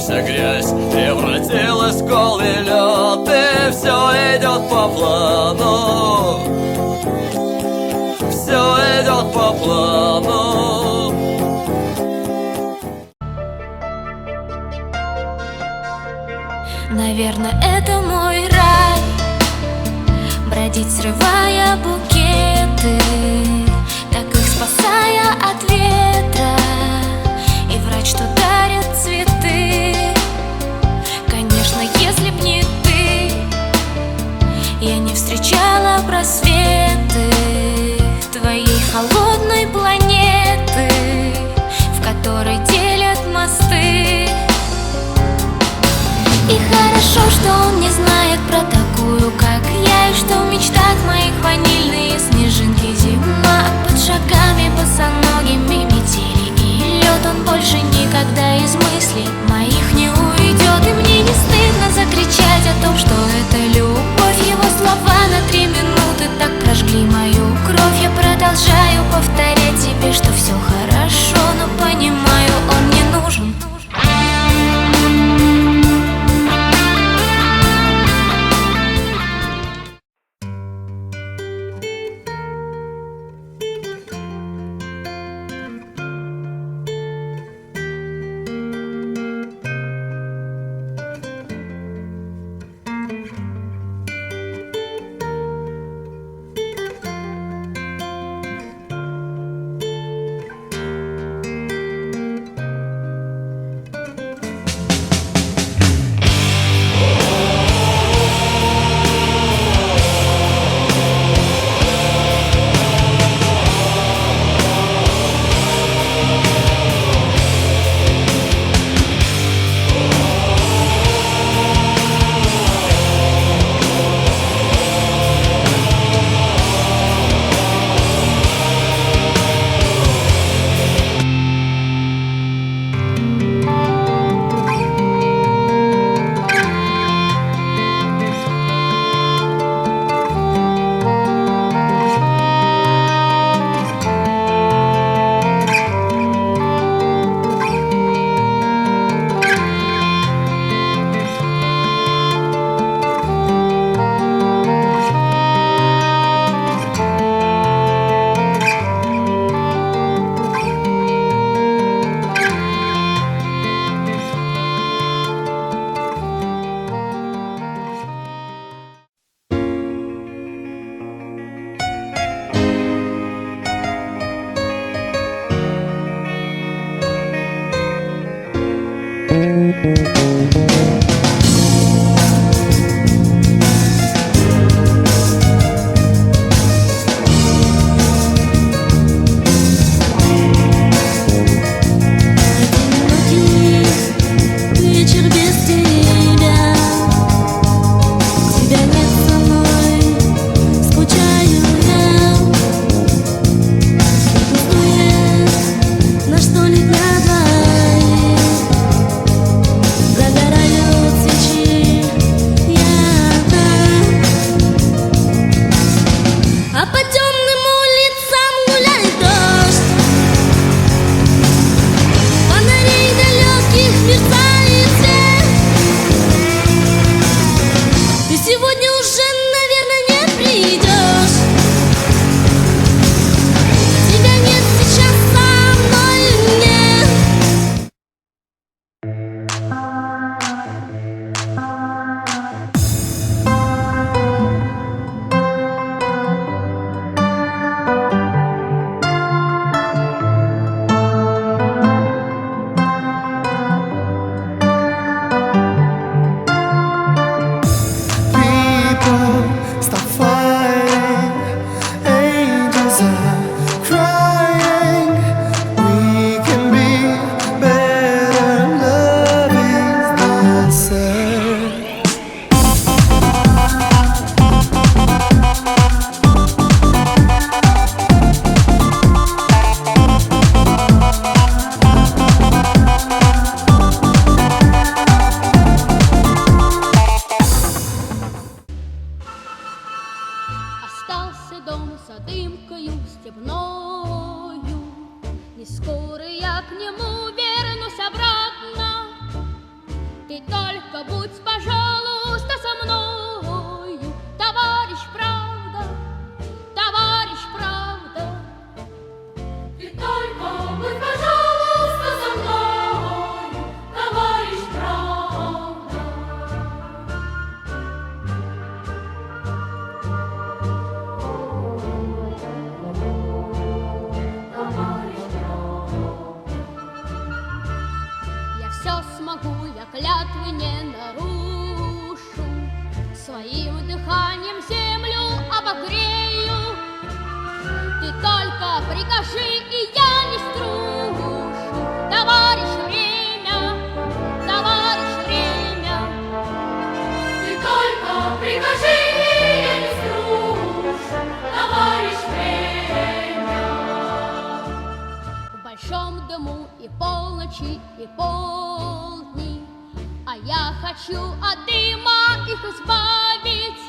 вся грязь превратилась в голый лед, и все идет по плану, все идет по плану. Наверное, это мой рай, бродить, срывая букеты, так их спасая от ветра, и врач, что дарит цветы. Конечно, если б не ты, я не встречала просветы твоей холодной планеты, в которой делят мосты. И хорошо, что он не знает про такую, как я, и что в мечтах моих ванильные снежинки зима, а под шагами босоногими метели и лед. Он больше никогда из мыслей моих не уйдет, и мне не стыдно закричать о том, что это любовь. Его слова на 3 минуты так прожгли мою кровь. Я продолжаю повторять себе, что все хорошо, но понимаю, он мне нужен. И скоро я к нему вернусь обратно. Ты только будь, пожалуйста, со мною, товарищ правда, товарищ правда. Ты только будь, пожалуйста, со мною, товарищ правда. Товарищ правда. Я все смогу, я клятвы не нарушу, своим дыханием землю обогрею. Ты только прикажи, и я не струшу, товарищ время, товарищ время. Ты только прикажи, и я не струшу, товарищ время. В большом дому и полночи, и полдни, а я хочу от дыма их избавить.